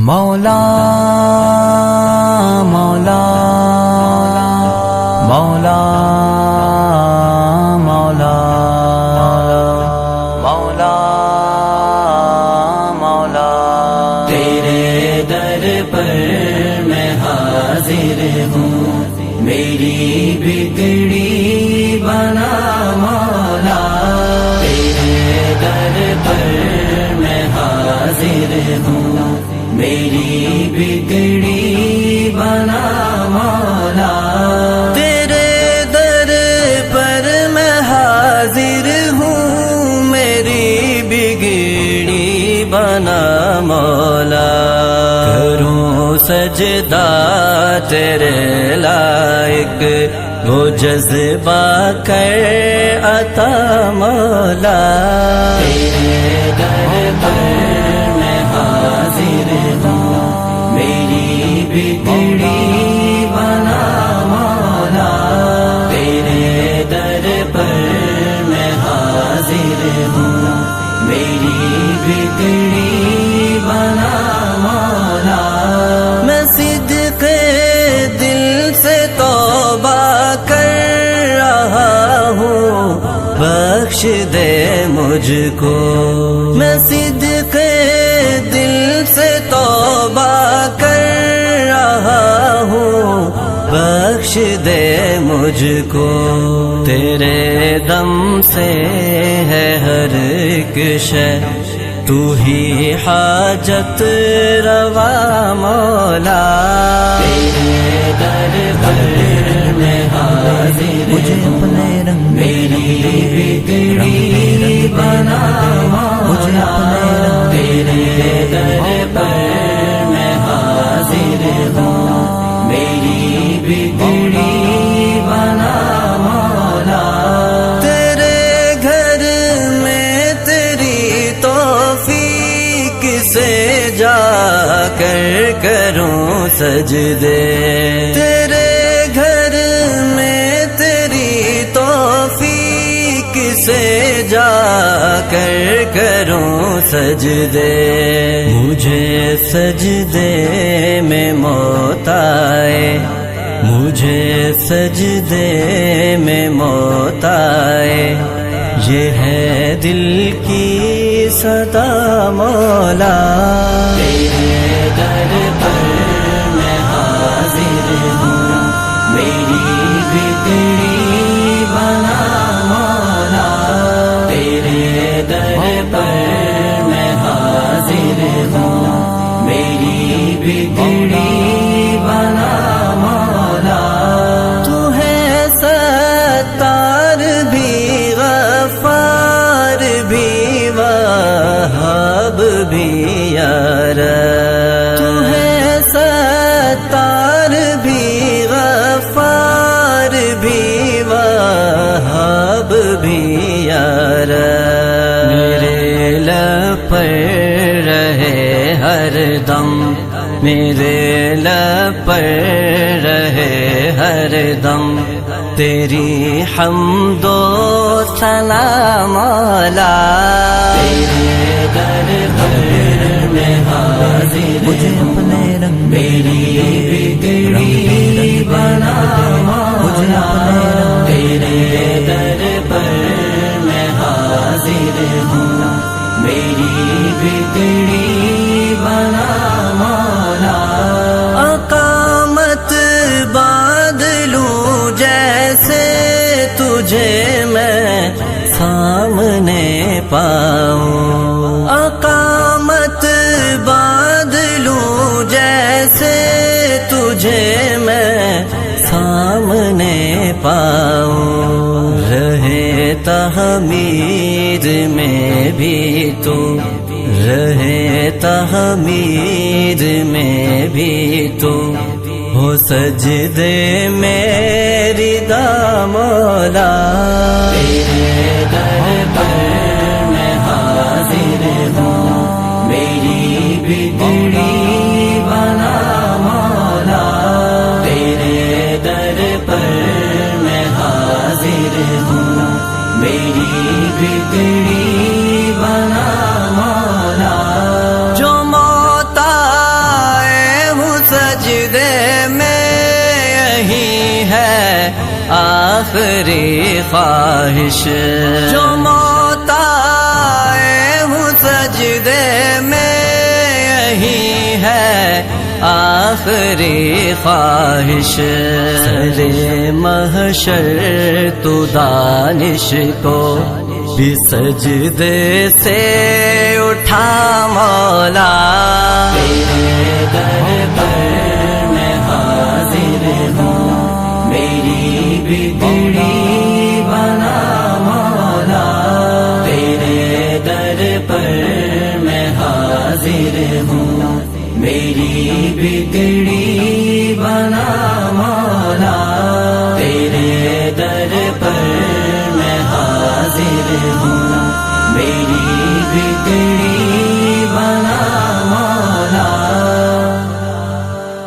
مولا مولا مولا مولا مولا مولا تیرے در پر میں حاضر ہوں، میری بگڑی بنا مولا۔ تیرے در پر میں حاضر ہوں، میری بگڑی بنا مولا۔ تیرے در پر میں حاضر ہوں، میری بگڑی بنا مولا۔ کروں سجدہ تیرے لائق، وہ جذبہ کر عطا مولا۔ تیرے در پر میں حاضر ہوں، میری بگڑی بنا مولا۔ تیرے در پر میں حاضر ہوں، میری بگڑی بنا مولا۔ میں صدق دل سے توبہ کر رہا ہوں، بخش دے مجھ کو۔ میں صدق دل سے توبہ کر رہا ہوں، بخش دے مجھ کو۔ تیرے دم سے ہے ہر ایک شے، تو ہی حاجت روا مولا۔ تیرے در پر میں حاضر مجھے اپنے رنگ میری بگڑی بنا مولا۔ تیرے در پر میں حاضر ہوں، میری بگڑی بنا مولا۔ تیرے گھر میں تیری توفیق سے جا کر کروں سجدے۔ تیرے گھر میں تیری توفیق سے جا کر کروں سجدے۔ مجھے سجدے میں موت آئے، مجھے سجدے میں موت آئے، یہ ہے دل کی صدا مولا۔ تیرے در پر میں حاضر ہوں، میری بگڑی بنا مولا۔ تیرے در پر میں حاضر ہوں، میری بگڑی بنا مولا۔ تو ہے ستار بھی، غفار بھی، وہاب بھی یار۔ تو ہے ستار بھی، غفار بھی، وہاب بھی یار۔ میرے لب پر رہے ہر دم، میرے لب پر رہے ہر دم تیری حمد و ثنا مولا۔ تیرے در پر میں حاضر اپنے رنگ میری بگڑی بنا مولا۔ تیرے در پر میں حاضر ہوں، میری بگڑی بنا مولا۔ اقامت بادلوں جیسے تجھے میں سامنے پاؤں۔ اقامت بادلوں جیسے تجھے میں سامنے پاؤں۔ رہے تحمید میں بھی تو، رہے تحمید میں بھی تو، ہو سجدے میری دا مولا۔ تیرے در پر میں حاضر ہوں، میری بگڑی بنا مولا۔ تیرے در پر میں حاضر ہوں، میری بگڑی بنا مولا۔ جو موت آخری خواہش جو موت آئے ہوں سجدے میں یہی ہے آخری خواہش سرے محشر تو دانش کو بھی سجدے سے اٹھا مولا تیرے در پر میں حاضر ہوں میری بگڑی بنا مولا تیرے در پر میں حاضر ہوں میری بگڑی بنا مولا تیرے در پر میں حاضر ہوں میری بگڑی